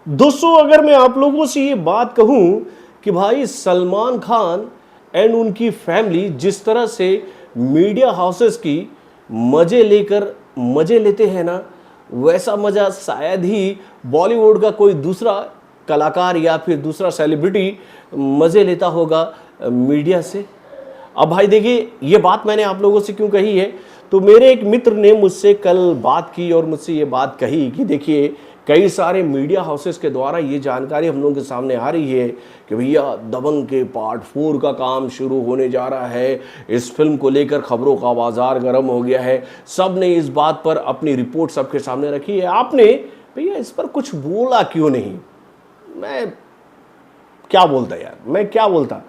दोस्तों, अगर मैं आप लोगों से ये बात कहूं कि भाई सलमान खान एंड उनकी फैमिली जिस तरह से मीडिया हाउसेस की मजे लेते हैं ना, वैसा मजा शायद ही बॉलीवुड का कोई दूसरा कलाकार या फिर दूसरा सेलिब्रिटी मजे लेता होगा मीडिया से। अब भाई देखिए, ये बात मैंने आप लोगों से क्यों कही है, तो मेरे एक मित्र ने मुझसे कल बात की और मुझसे ये बात कही कि देखिए, कई सारे मीडिया हाउसेस के द्वारा ये जानकारी हम लोगों के सामने आ रही है कि भैया दबंग के पार्ट 4 का काम शुरू होने जा रहा है। इस फिल्म को लेकर खबरों का बाजार गर्म हो गया है। सब ने इस बात पर अपनी रिपोर्ट सबके सामने रखी है। आपने भैया इस पर कुछ बोला क्यों नहीं? मैं क्या बोलता यार, मैं क्या बोलता।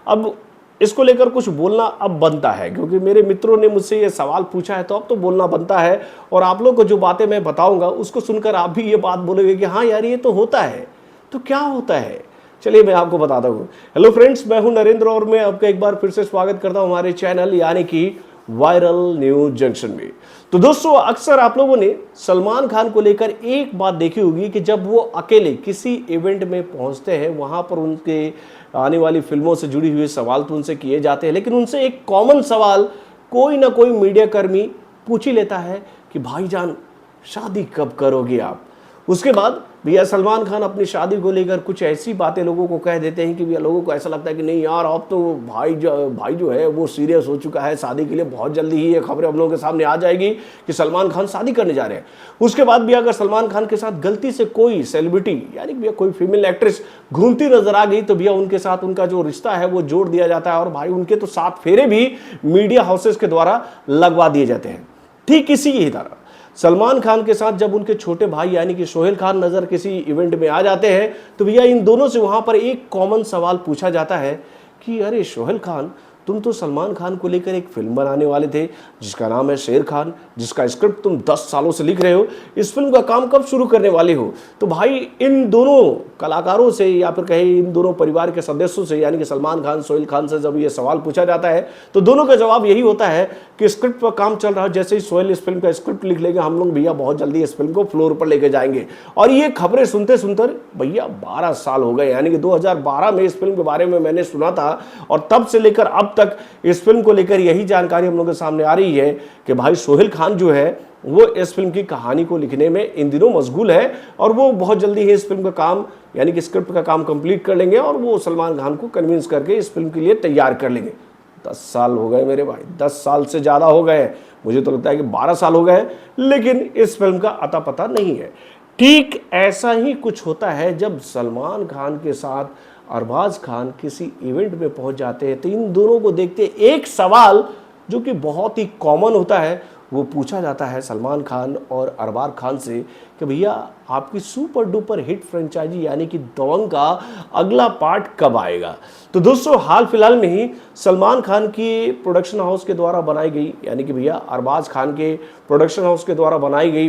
अब इसको लेकर कुछ बोलना अब बनता है, क्योंकि मेरे मित्रों ने मुझसे ये सवाल पूछा है, तो अब तो बोलना बनता है। और आप लोग को जो बातें मैं बताऊंगा उसको सुनकर आप भी ये बात बोलोगे कि हाँ यार, ये तो होता है। तो क्या होता है, चलिए मैं आपको बताता हूँ। हेलो फ्रेंड्स, मैं हूं नरेंद्र और मैं आपका एक बार फिर से स्वागत करता हूं हमारे चैनल यानी कि वायरल न्यूज जंक्शन में। तो दोस्तों, अक्सर आप लोगों ने सलमान खान को लेकर एक बात देखी होगी कि जब वो अकेले किसी इवेंट में पहुंचते हैं, वहां पर उनके आने वाली फिल्मों से जुड़ी हुई सवाल तो उनसे किए जाते हैं, लेकिन उनसे एक कॉमन सवाल कोई ना कोई मीडिया कर्मी पूछ ही लेता है कि भाईजान शादी कब करोगे आप। उसके बाद भैया सलमान खान अपनी शादी को लेकर कुछ ऐसी बातें लोगों को कह देते हैं कि भैया लोगों को ऐसा लगता है कि नहीं यार, अब तो भाई जो है वो सीरियस हो चुका है शादी के लिए। बहुत जल्दी ही ये खबरें हम लोगों के सामने आ जाएगी कि सलमान खान शादी करने जा रहे हैं। उसके बाद भी अगर सलमान खान के साथ गलती से कोई सेलिब्रिटी यानी भैया कोई फीमेल एक्ट्रेस घूमती नजर आ गई, तो भैया उनके साथ उनका जो रिश्ता है वो जोड़ दिया जाता है और भाई उनके तो 7 फेरे भी मीडिया हाउसेस के द्वारा लगवा दिए जाते हैं। ठीक इसी ही तरह सलमान खान के साथ जब उनके छोटे भाई यानी कि सोहेल खान नजर किसी इवेंट में आ जाते हैं, तो भैया इन दोनों से वहां पर एक कॉमन सवाल पूछा जाता है कि अरे सोहेल खान, तुम तो सलमान खान को लेकर एक फिल्म बनाने वाले थे जिसका नाम है शेर खान, जिसका स्क्रिप्ट तुम 10 सालों से लिख रहे हो। इस फिल्म का काम कब शुरू करने वाले हो? तो भाई इन दोनों कलाकारों से या फिर कहे इन दोनों परिवार के सदस्यों से यानी कि सलमान खान सोहेल खान से जब ये सवाल पूछा जाता है, तो दोनों का जवाब यही होता है कि स्क्रिप्ट पर काम चल रहा है। जैसे ही सोहेल इस फिल्म का स्क्रिप्ट लिख लेंगे, हम लोग भैया बहुत जल्दी इस फिल्म को फ्लोर पर लेके जाएंगे। और ये खबरें सुनते सुनते भैया 12 साल हो गए, यानी कि 2012 में इस फिल्म के बारे में मैंने सुना था और तब से लेकर अब तक इस फिल्म को लेकर यही जानकारी हम लोगों के सामने आ रही है कि भाई सोहेल खान जो है वो इस फिल्म की कहानी को लिखने में इन दिनों मशगूल है और वो बहुत जल्दी ही इस फिल्म का काम यानी कि स्क्रिप्ट का काम कंप्लीट कर लेंगे और वो सलमान खान को कन्विंस करके इस फिल्म के लिए तैयार कर लेंगे। 10 साल हो गए मेरे भाई, 10 साल से ज़्यादा हो गए। मुझे तो लगता है कि 12 साल हो गए, लेकिन इस फिल्म का अता पता नहीं है। ठीक ऐसा ही कुछ होता है जब सलमान खान के साथ अरबाज खान किसी इवेंट में पहुंच जाते हैं, तो इन दोनों को देखते एक सवाल जो कि बहुत ही कॉमन होता है वो पूछा जाता है सलमान खान और अरबाज खान से कि भैया आपकी सुपर डुपर हिट फ्रेंचाइजी यानी कि दबंग का अगला पार्ट कब आएगा। तो दोस्तों, हाल फिलहाल में ही सलमान खान की प्रोडक्शन हाउस के द्वारा बनाई गई यानी कि भैया अरबाज खान के प्रोडक्शन हाउस के द्वारा बनाई गई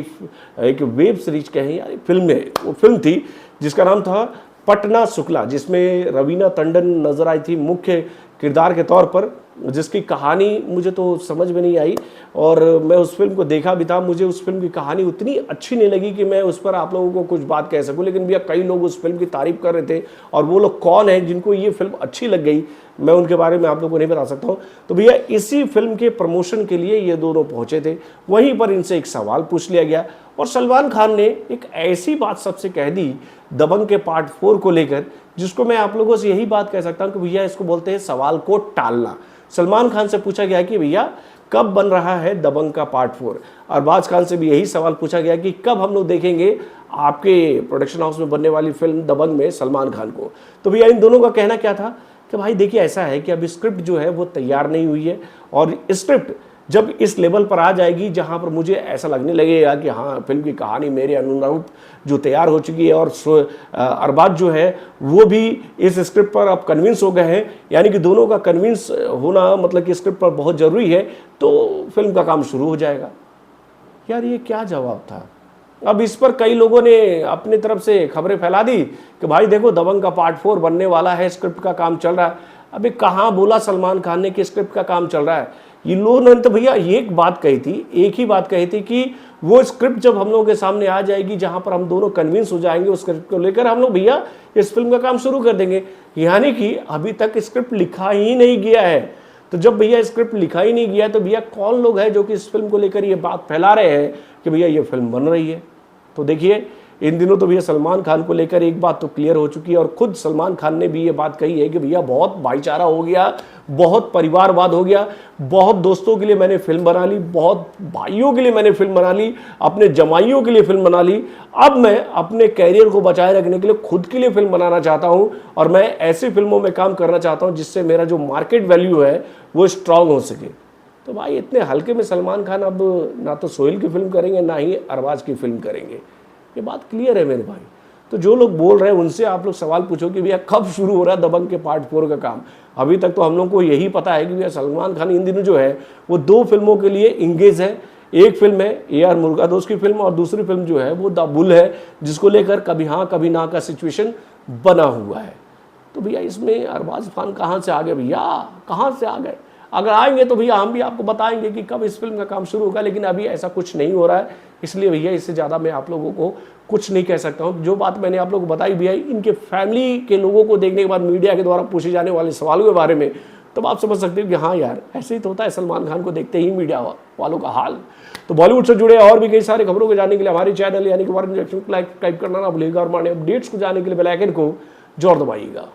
एक वेब सीरीज कहें यानी फिल्म में वो फिल्म थी जिसका नाम था पटना शुक्ला, जिसमें रवीना टंडन नजर आई थी मुख्य किरदार के तौर पर, जिसकी कहानी मुझे तो समझ में नहीं आई और मैं उस फिल्म को देखा भी था। मुझे उस फिल्म की कहानी उतनी अच्छी नहीं लगी कि मैं उस पर आप लोगों को कुछ बात कह सकूं, लेकिन भैया कई लोग उस फिल्म की तारीफ कर रहे थे और वो लोग कौन है जिनको ये फिल्म अच्छी लग गई, मैं उनके बारे में आप लोगों को नहीं बता सकता हूँ। तो भैया इसी फिल्म के प्रमोशन के लिए ये दोनों पहुंचे थे, वहीं पर इनसे एक सवाल पूछ लिया गया और सलमान खान ने एक ऐसी बात सबसे कह दी दबंग के पार्ट 4 को लेकर, जिसको मैं आप लोगों से यही बात कह सकता हूँ कि भैया इसको बोलते हैं सवाल को टालना। सलमान खान से पूछा गया कि भैया कब बन रहा है दबंग का पार्ट 4। अरबाज खान से भी यही सवाल पूछा गया कि कब हम लोग देखेंगे आपके प्रोडक्शन हाउस में बनने वाली फिल्म दबंग में सलमान खान को। तो भैया इन दोनों का कहना क्या था कि भाई देखिए ऐसा है कि अभी स्क्रिप्ट जो है वो तैयार नहीं हुई है और स्क्रिप्ट जब इस लेवल पर आ जाएगी जहां पर मुझे ऐसा लगने लगेगा कि हाँ फिल्म की कहानी मेरे अनुरूप जो तैयार हो चुकी है और अरबाज जो है वो भी इस स्क्रिप्ट पर अब कन्विंस हो गए हैं, यानी कि दोनों का कन्विंस होना मतलब कि स्क्रिप्ट पर बहुत ज़रूरी है, तो फिल्म का काम शुरू हो जाएगा। यार ये क्या जवाब था? अब इस पर कई लोगों ने अपनी तरफ से खबरें फैला दी कि भाई देखो दबंग का पार्ट 4 बनने वाला है, स्क्रिप्ट का काम चल रहा है। अभी कहाँ बोला सलमान खान ने कि स्क्रिप्ट का काम चल रहा है? ये लोगों ने तो भैया एक बात कही थी, एक ही बात कही थी कि वो स्क्रिप्ट जब हम लोगों के सामने आ जाएगी, जहां पर हम दोनों कन्विंस हो जाएंगे उस स्क्रिप्ट को लेकर, हम लोग भैया इस फिल्म का काम शुरू कर देंगे। यानी कि अभी तक स्क्रिप्ट लिखा ही नहीं गया है। तो जब भैया स्क्रिप्ट लिखा ही नहीं गया, तो भैया कौन लोग हैं जो कि इस फिल्म को लेकर ये बात फैला रहे हैं कि भैया ये फिल्म बन रही है। तो देखिए इन दिनों तो भैया सलमान खान को लेकर एक बात तो क्लियर हो चुकी है, और खुद सलमान खान ने भी ये बात कही है कि भैया बहुत भाईचारा हो गया, बहुत परिवारवाद हो गया, बहुत दोस्तों के लिए मैंने फिल्म बना ली, बहुत भाइयों के लिए मैंने फिल्म बना ली, अपने जमाइयों के लिए फिल्म बना ली। अब मैं अपने कैरियर को बचाए रखने के लिए खुद के लिए फिल्म बनाना चाहता हूं, और मैं ऐसी फिल्मों में काम करना चाहता हूं जिससे मेरा जो मार्केट वैल्यू है वो स्ट्रांग हो सके। तो भाई इतने हल्के में सलमान खान अब ना तो सोहेल की फिल्म करेंगे, ना ही अरबाज की फिल्म करेंगे, ये बात क्लियर है मेरे भाई। तो जो लोग बोल रहे हैं उनसे आप लोग सवाल पूछो कि भैया कब शुरू हो रहा है दबंग के पार्ट 4 का काम। अभी तक तो हम लोग को यही पता है कि भैया सलमान खान इन दिनों जो है वो 2 फिल्मों के लिए इंगेज है। एक फिल्म है AR मुर्गादोस की फिल्म, और दूसरी फिल्म जो है वो द बुल है, जिसको लेकर कभी हाँ कभी ना का सिचुएशन बना हुआ है। तो भैया इसमें अरबाज खान कहाँ से आ गए भैया, कहाँ से आ गए? अगर आएंगे तो भैया हम भी आपको बताएंगे कि कब इस फिल्म का काम शुरू होगा, लेकिन अभी ऐसा कुछ नहीं हो रहा है। इसलिए भैया इससे ज़्यादा मैं आप लोगों को कुछ नहीं कह सकता हूँ। जो बात मैंने आप लोगों को बताई भैया इनके फैमिली के लोगों को देखने के बाद मीडिया के द्वारा पूछे जाने वाले सवालों के बारे में, तब आप समझ सकते हो कि हाँ यार ऐसे ही तो होता है सलमान खान को देखते ही मीडिया वालों का हाल। तो बॉलीवुड से जुड़े और भी कई सारे खबरों को जानने के लिए हमारे चैनल यानी कि वार्निंग को लाइक करना ना भूलिएगा, और हमारे अपडेट्स को जानने के लिए बेल आइकन को जोर दबाइएगा।